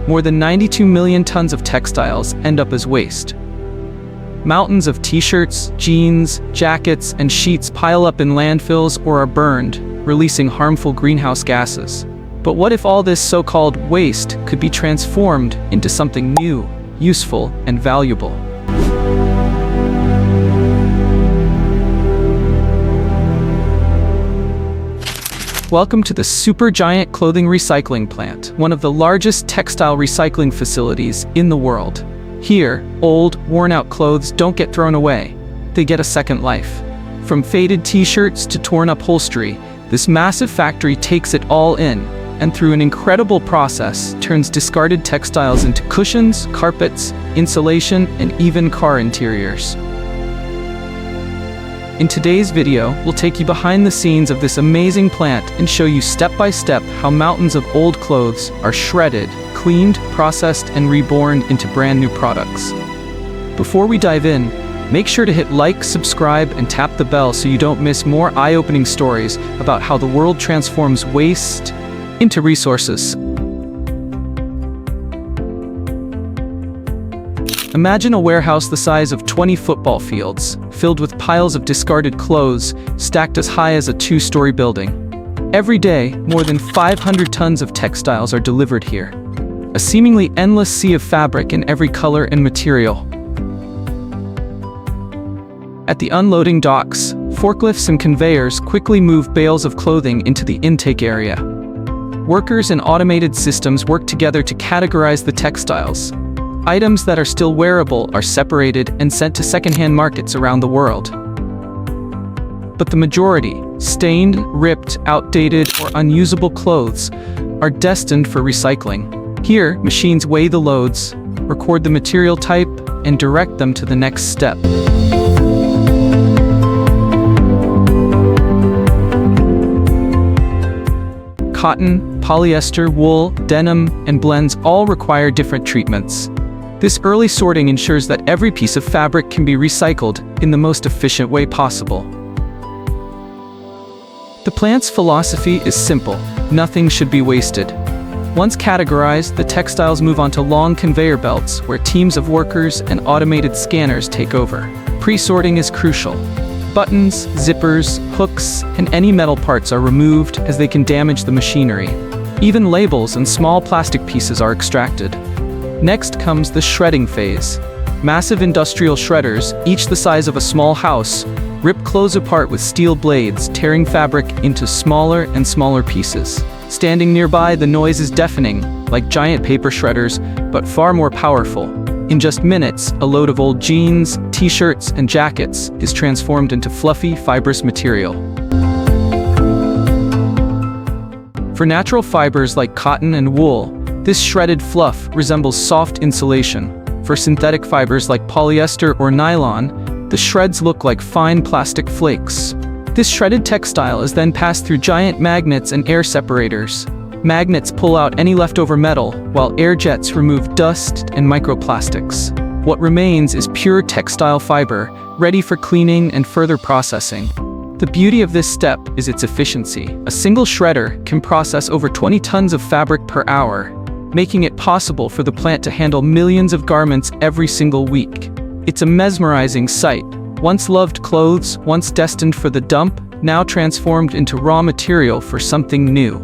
more than 92 million tons of textiles end up as waste. Mountains of t-shirts, jeans, jackets, and sheets pile up in landfills or are burned, releasing harmful greenhouse gases. But what if all this so-called waste could be transformed into something new, useful, and valuable? Welcome to the supergiant clothing recycling plant, one of the largest textile recycling facilities in the world. Here, old, worn-out clothes don't get thrown away. They get a second life. From faded t-shirts to torn upholstery, this massive factory takes it all in, and through an incredible process, turns discarded textiles into cushions, carpets, insulation, and even car interiors. In today's video, we'll take you behind the scenes of this amazing plant and show you step-by-step how mountains of old clothes are shredded, cleaned, processed, and reborn into brand new products. Before we dive in, make sure to hit like, subscribe, and tap the bell so you don't miss more eye-opening stories about how the world transforms waste into resources. Imagine a warehouse the size of 20 football fields, filled with piles of discarded clothes stacked as high as a two-story building. Every day, more than 500 tons of textiles are delivered here. A seemingly endless sea of fabric in every color and material. At the unloading docks, forklifts and conveyors quickly move bales of clothing into the intake area. Workers and automated systems work together to categorize the textiles. Items that are still wearable are separated and sent to secondhand markets around the world. But the majority, stained, ripped, outdated, or unusable clothes, are destined for recycling. Here, machines weigh the loads, record the material type, and direct them to the next step. Cotton, polyester, wool, denim, and blends all require different treatments. This early sorting ensures that every piece of fabric can be recycled in the most efficient way possible. The plant's philosophy is simple: nothing should be wasted. Once categorized, the textiles move onto long conveyor belts where teams of workers and automated scanners take over. Pre-sorting is crucial. Buttons, zippers, hooks, and any metal parts are removed as they can damage the machinery. Even labels and small plastic pieces are extracted. Next comes the shredding phase. Massive industrial shredders, each the size of a small house, rip clothes apart with steel blades, tearing fabric into smaller and smaller pieces. Standing nearby, the noise is deafening, like giant paper shredders, but far more powerful. In just minutes, a load of old jeans, t-shirts, and jackets is transformed into fluffy, fibrous material. For natural fibers like cotton and wool, this shredded fluff resembles soft insulation. For synthetic fibers like polyester or nylon, the shreds look like fine plastic flakes. This shredded textile is then passed through giant magnets and air separators. Magnets pull out any leftover metal, while air jets remove dust and microplastics. What remains is pure textile fiber, ready for cleaning and further processing. The beauty of this step is its efficiency. A single shredder can process over 20 tons of fabric per hour, making it possible for the plant to handle millions of garments every single week. It's a mesmerizing sight. Once loved clothes, once destined for the dump, now transformed into raw material for something new.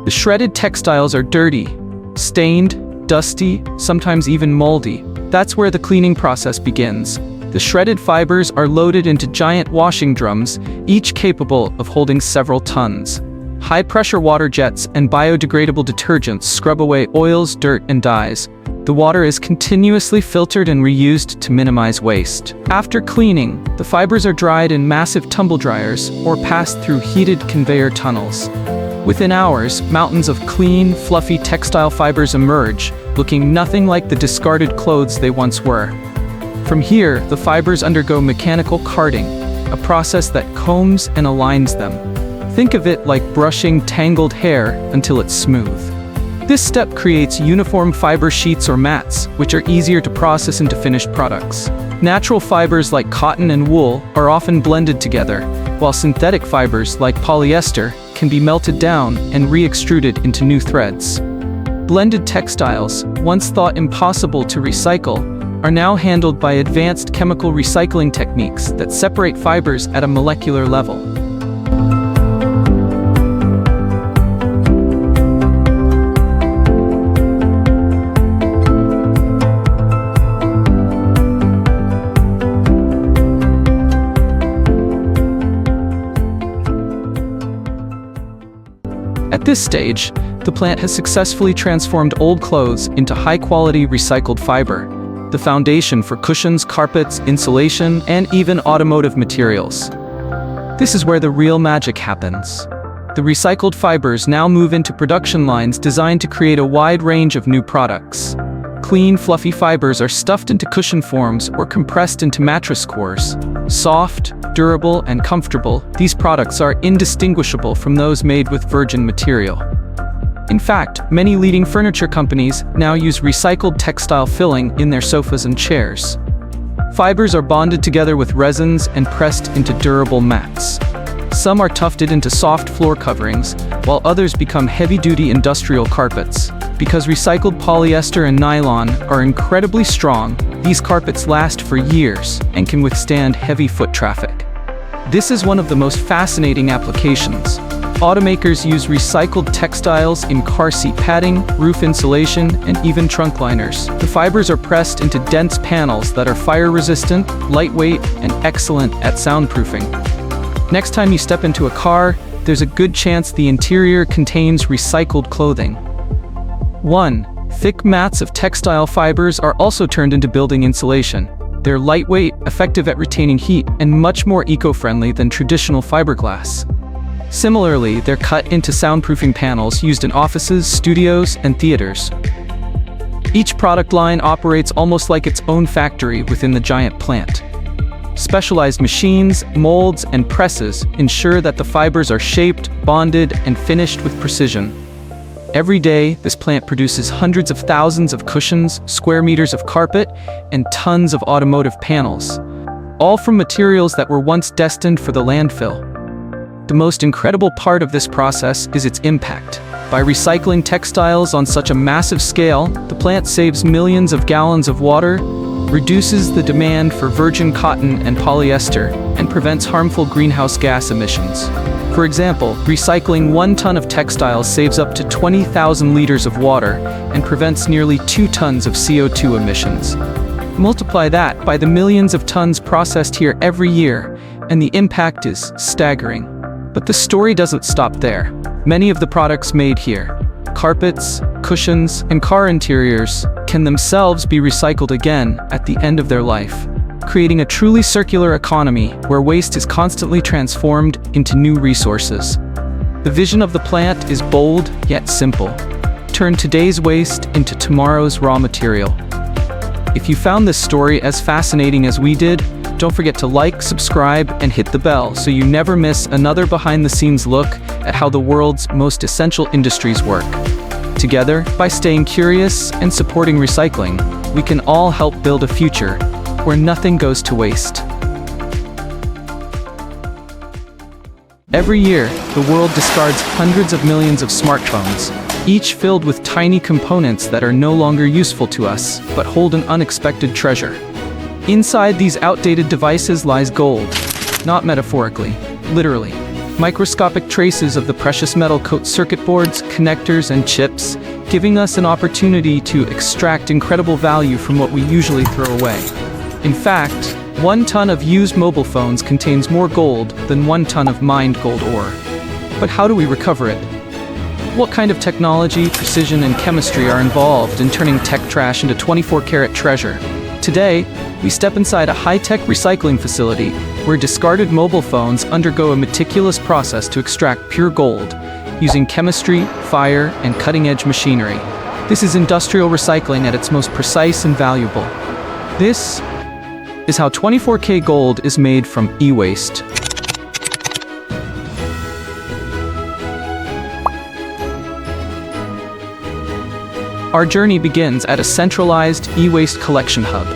The shredded textiles are dirty, stained, dusty, sometimes even moldy. That's where the cleaning process begins. The shredded fibers are loaded into giant washing drums, each capable of holding several tons. High-pressure water jets and biodegradable detergents scrub away oils, dirt, and dyes. The water is continuously filtered and reused to minimize waste. After cleaning, the fibers are dried in massive tumble dryers or passed through heated conveyor tunnels. Within hours, mountains of clean, fluffy textile fibers emerge, looking nothing like the discarded clothes they once were. From here, the fibers undergo mechanical carding, a process that combs and aligns them. Think of it like brushing tangled hair until it's smooth. This step creates uniform fiber sheets or mats, which are easier to process into finished products. Natural fibers like cotton and wool are often blended together, while synthetic fibers like polyester can be melted down and re-extruded into new threads. Blended textiles, once thought impossible to recycle, are now handled by advanced chemical recycling techniques that separate fibers at a molecular level. At this stage, the plant has successfully transformed old clothes into high-quality recycled fiber, the foundation for cushions, carpets, insulation, and even automotive materials. This is where the real magic happens. The recycled fibers now move into production lines designed to create a wide range of new products. Clean, fluffy fibers are stuffed into cushion forms or compressed into mattress cores. Soft, durable, and comfortable, these products are indistinguishable from those made with virgin material. In fact, many leading furniture companies now use recycled textile filling in their sofas and chairs. Fibers are bonded together with resins and pressed into durable mats. Some are tufted into soft floor coverings, while others become heavy-duty industrial carpets. Because recycled polyester and nylon are incredibly strong, these carpets last for years and can withstand heavy foot traffic. This is one of the most fascinating applications. Automakers use recycled textiles in car seat padding, roof insulation, and even trunk liners. The fibers are pressed into dense panels that are fire-resistant, lightweight, and excellent at soundproofing. Next time you step into a car, there's a good chance the interior contains recycled clothing. 1. Thick mats of textile fibers are also turned into building insulation. They're lightweight, effective at retaining heat, and much more eco-friendly than traditional fiberglass. Similarly, they're cut into soundproofing panels used in offices, studios, and theaters. Each product line operates almost like its own factory within the giant plant. Specialized machines, molds, and presses ensure that the fibers are shaped, bonded, and finished with precision. Every day, this plant produces hundreds of thousands of cushions, square meters of carpet, and tons of automotive panels, all from materials that were once destined for the landfill. The most incredible part of this process is its impact. By recycling textiles on such a massive scale, the plant saves millions of gallons of water, reduces the demand for virgin cotton and polyester, and prevents harmful greenhouse gas emissions. For example, recycling 1 ton of textiles saves up to 20,000 liters of water and prevents nearly 2 tons of CO2 emissions. Multiply that by the millions of tons processed here every year, and the impact is staggering. But the story doesn't stop there. Many of the products made here, carpets, cushions, and car interiors, can themselves be recycled again at the end of their life, creating a truly circular economy where waste is constantly transformed into new resources. The vision of the plant is bold yet simple. Turn today's waste into tomorrow's raw material. If you found this story as fascinating as we did, don't forget to like, subscribe, and hit the bell so you never miss another behind-the-scenes look at how the world's most essential industries work. Together, by staying curious and supporting recycling, we can all help build a future where nothing goes to waste. Every year, the world discards hundreds of millions of smartphones, each filled with tiny components that are no longer useful to us, but hold an unexpected treasure. Inside these outdated devices lies gold, not metaphorically, literally. Microscopic traces of the precious metal coat circuit boards, connectors, and chips, giving us an opportunity to extract incredible value from what we usually throw away. In fact, 1 ton of used mobile phones contains more gold than 1 ton of mined gold ore. But how do we recover it? What kind of technology, precision, and chemistry are involved in turning tech trash into 24-karat treasure? Today, we step inside a high-tech recycling facility where discarded mobile phones undergo a meticulous process to extract pure gold, using chemistry, fire, and cutting-edge machinery. This is industrial recycling at its most precise and valuable. This is how 24K gold is made from e-waste. Our journey begins at a centralized e-waste collection hub,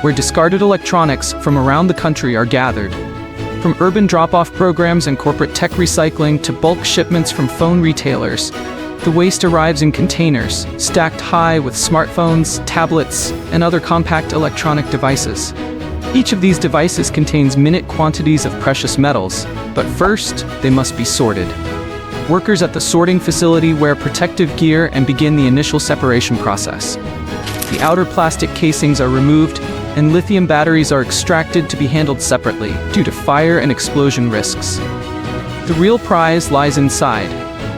where discarded electronics from around the country are gathered. From urban drop-off programs and corporate tech recycling to bulk shipments from phone retailers, The waste arrives in containers, stacked high with smartphones, tablets, and other compact electronic devices. Each of these devices contains minute quantities of precious metals, but first, they must be sorted. Workers at the sorting facility wear protective gear and begin the initial separation process. The outer plastic casings are removed, and lithium batteries are extracted to be handled separately due to fire and explosion risks. The real prize lies inside,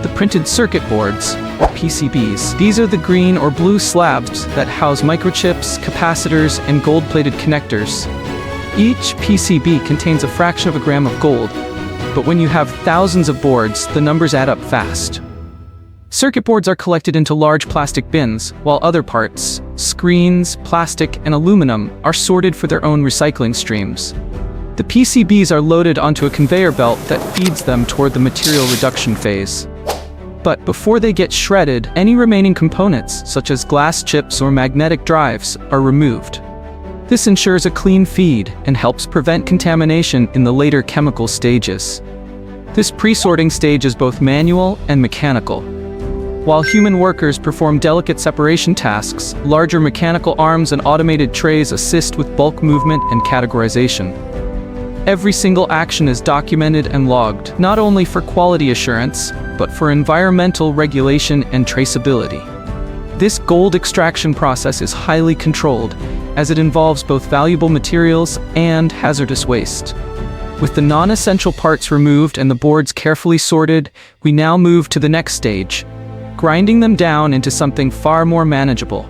the printed circuit boards, or PCBs. These are the green or blue slabs that house microchips, capacitors, and gold-plated connectors. Each PCB contains a fraction of a gram of gold, but when you have thousands of boards, the numbers add up fast. Circuit boards are collected into large plastic bins, while other parts, screens, plastic, and aluminum, are sorted for their own recycling streams. The PCBs are loaded onto a conveyor belt that feeds them toward the material reduction phase. But before they get shredded, any remaining components, such as glass chips or magnetic drives, are removed. This ensures a clean feed and helps prevent contamination in the later chemical stages. This pre-sorting stage is both manual and mechanical. While human workers perform delicate separation tasks, larger mechanical arms and automated trays assist with bulk movement and categorization. Every single action is documented and logged, not only for quality assurance, but for environmental regulation and traceability. This gold extraction process is highly controlled, as it involves both valuable materials and hazardous waste. With the non-essential parts removed and the boards carefully sorted, we now move to the next stage, grinding them down into something far more manageable.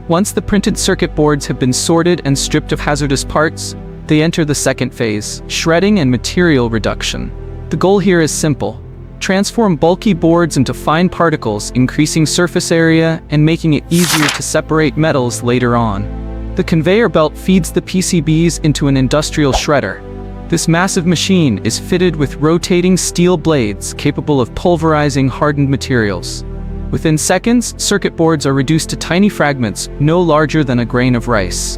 Once the printed circuit boards have been sorted and stripped of hazardous parts, they enter the second phase, shredding and material reduction. The goal here is simple. Transform bulky boards into fine particles, increasing surface area and making it easier to separate metals later on. The conveyor belt feeds the PCBs into an industrial shredder. This massive machine is fitted with rotating steel blades capable of pulverizing hardened materials. Within seconds, circuit boards are reduced to tiny fragments no larger than a grain of rice.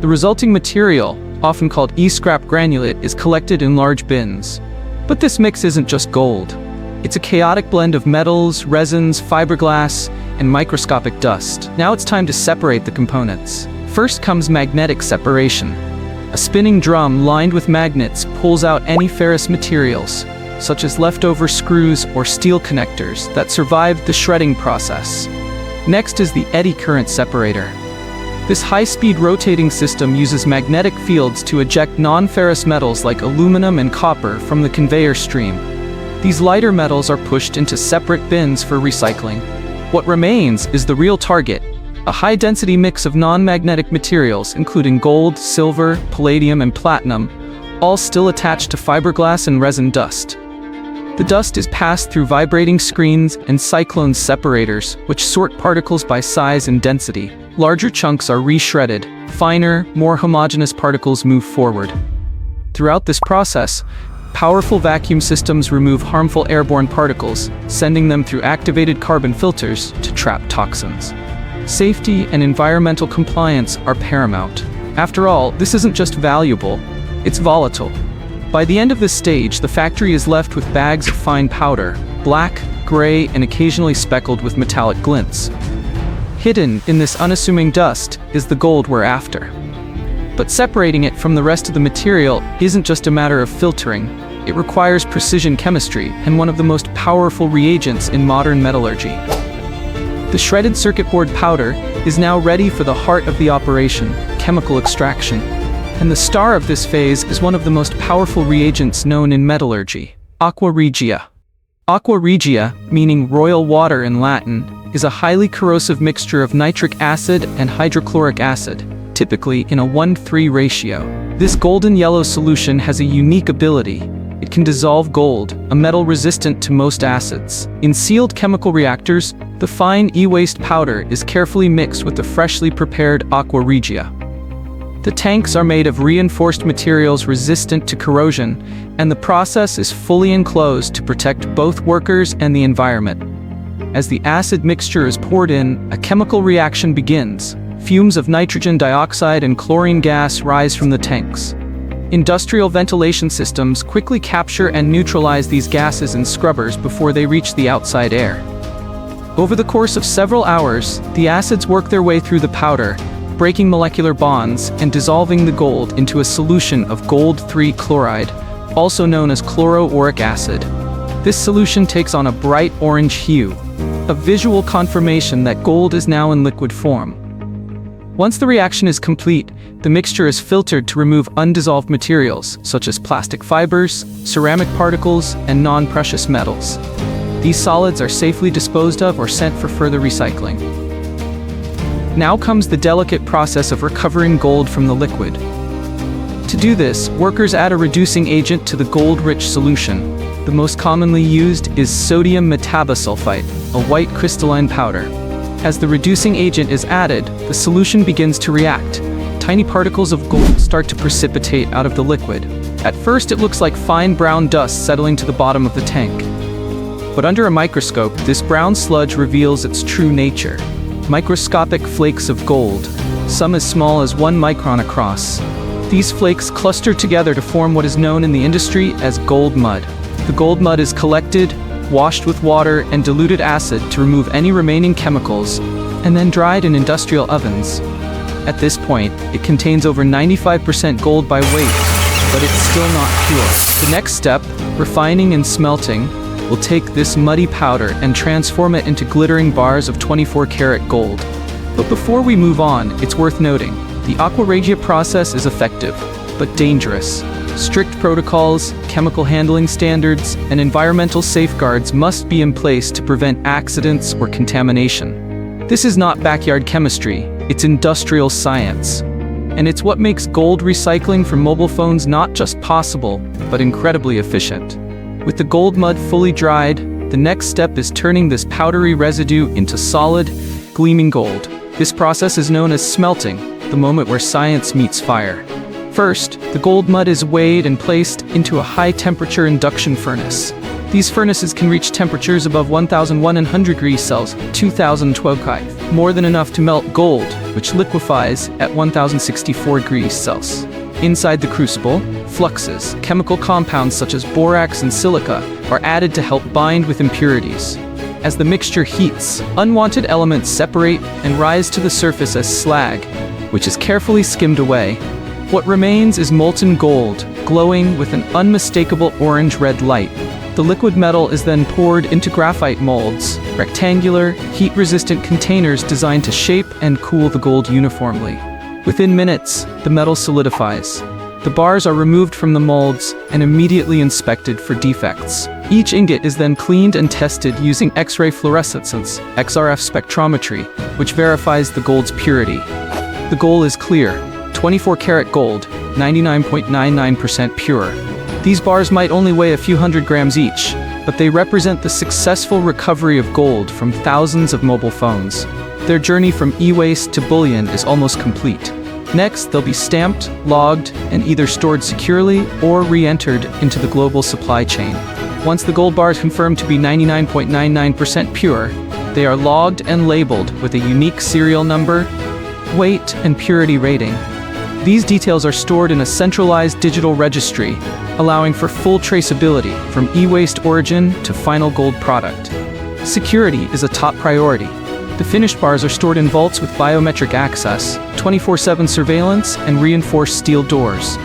The resulting material, often called e-scrap granulate, is collected in large bins. But this mix isn't just gold. It's a chaotic blend of metals, resins, fiberglass, and microscopic dust. Now it's time to separate the components. First comes magnetic separation. A spinning drum lined with magnets pulls out any ferrous materials, such as leftover screws or steel connectors that survived the shredding process. Next is the eddy current separator. This high-speed rotating system uses magnetic fields to eject non-ferrous metals like aluminum and copper from the conveyor stream. These lighter metals are pushed into separate bins for recycling. What remains is the real target, a high-density mix of non-magnetic materials including gold, silver, palladium, and platinum, all still attached to fiberglass and resin dust. The dust is passed through vibrating screens and cyclone separators, which sort particles by size and density. Larger chunks are re-shredded, finer, more homogeneous particles move forward. Throughout this process, powerful vacuum systems remove harmful airborne particles, sending them through activated carbon filters to trap toxins. Safety and environmental compliance are paramount. After all, this isn't just valuable, it's volatile. By the end of this stage, the factory is left with bags of fine powder, black, gray, and occasionally speckled with metallic glints. Hidden in this unassuming dust is the gold we're after. But separating it from the rest of the material isn't just a matter of filtering. It requires precision chemistry and one of the most powerful reagents in modern metallurgy. The shredded circuit board powder is now ready for the heart of the operation, chemical extraction. And the star of this phase is one of the most powerful reagents known in metallurgy, aqua regia. Aqua regia, meaning royal water in Latin, is a highly corrosive mixture of nitric acid and hydrochloric acid, typically in a 1:3 ratio. This golden yellow solution has a unique ability. It can dissolve gold, a metal resistant to most acids. In sealed chemical reactors, the fine e-waste powder is carefully mixed with the freshly prepared aqua regia. The tanks are made of reinforced materials resistant to corrosion, and the process is fully enclosed to protect both workers and the environment. As the acid mixture is poured in, a chemical reaction begins. Fumes of nitrogen dioxide and chlorine gas rise from the tanks. Industrial ventilation systems quickly capture and neutralize these gases in scrubbers before they reach the outside air. Over the course of several hours, the acids work their way through the powder, breaking molecular bonds and dissolving the gold into a solution of gold-3 chloride, also known as chloroauric acid. This solution takes on a bright orange hue, a visual confirmation that gold is now in liquid form. Once the reaction is complete, the mixture is filtered to remove undissolved materials, such as plastic fibers, ceramic particles, and non-precious metals. These solids are safely disposed of or sent for further recycling. Now comes the delicate process of recovering gold from the liquid. To do this, workers add a reducing agent to the gold-rich solution. The most commonly used is sodium metabosulfite, a white crystalline powder. As the reducing agent is added, the solution begins to react. Tiny particles of gold start to precipitate out of the liquid. At first, it looks like fine brown dust settling to the bottom of the tank. But under a microscope, this brown sludge reveals its true nature. Microscopic flakes of gold, some as small as 1 micron across. These flakes cluster together to form what is known in the industry as gold mud. The gold mud is collected, washed with water and diluted acid to remove any remaining chemicals, and then dried in industrial ovens. At this point, it contains over 95% gold by weight, but it's still not pure. The next step, refining and smelting, will take this muddy powder and transform it into glittering bars of 24-karat gold. But before we move on, it's worth noting, the aqua regia process is effective, but dangerous. Strict protocols, chemical handling standards, and environmental safeguards must be in place to prevent accidents or contamination. This is not backyard chemistry, it's industrial science. And it's what makes gold recycling for mobile phones not just possible, but incredibly efficient. With the gold mud fully dried, the next step is turning this powdery residue into solid, gleaming gold. This process is known as smelting, the moment where science meets fire. First, the gold mud is weighed and placed into a high-temperature induction furnace. These furnaces can reach temperatures above 1,100 degrees Celsius, 2,012 Kelvin, more than enough to melt gold, which liquefies at 1,064 degrees Celsius. Inside the crucible, fluxes, chemical compounds such as borax and silica, are added to help bind with impurities. As the mixture heats, unwanted elements separate and rise to the surface as slag, which is carefully skimmed away. What remains is molten gold, glowing with an unmistakable orange-red light. The liquid metal is then poured into graphite molds, rectangular, heat-resistant containers designed to shape and cool the gold uniformly. Within minutes, the metal solidifies. The bars are removed from the molds and immediately inspected for defects. Each ingot is then cleaned and tested using X-ray fluorescence, XRF spectrometry, which verifies the gold's purity. The gold is clear, 24-karat gold, 99.99% pure. These bars might only weigh a few hundred grams each, but they represent the successful recovery of gold from thousands of mobile phones. Their journey from e-waste to bullion is almost complete. Next, they'll be stamped, logged, and either stored securely or re-entered into the global supply chain. Once the gold bar is confirmed to be 99.99% pure, they are logged and labeled with a unique serial number, weight, and purity rating. These details are stored in a centralized digital registry, allowing for full traceability from e-waste origin to final gold product. Security is a top priority. The finished bars are stored in vaults with biometric access, 24/7 surveillance, and reinforced steel doors.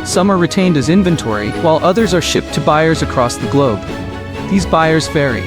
Some are retained as inventory, while others are shipped to buyers across the globe. These buyers vary.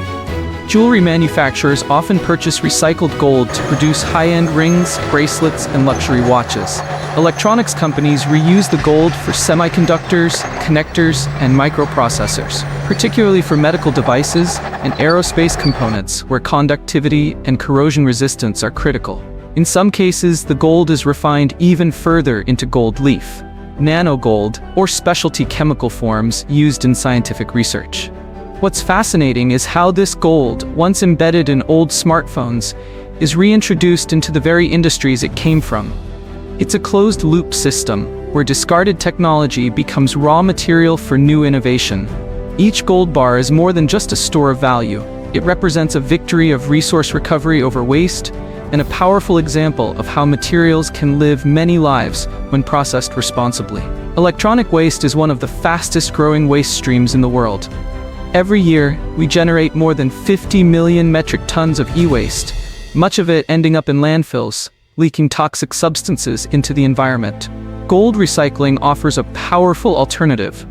Jewelry manufacturers often purchase recycled gold to produce high-end rings, bracelets, and luxury watches. Electronics companies reuse the gold for semiconductors, connectors, and microprocessors, particularly for medical devices and aerospace components where conductivity and corrosion resistance are critical. In some cases, the gold is refined even further into gold leaf, nanogold, or specialty chemical forms used in scientific research. What's fascinating is how this gold, once embedded in old smartphones, is reintroduced into the very industries it came from. It's a closed-loop system, where discarded technology becomes raw material for new innovation. Each gold bar is more than just a store of value. It represents a victory of resource recovery over waste, and a powerful example of how materials can live many lives when processed responsibly. Electronic waste is one of the fastest-growing waste streams in the world. Every year, we generate more than 50 million metric tons of e-waste, much of it ending up in landfills, leaking toxic substances into the environment. Gold recycling offers a powerful alternative.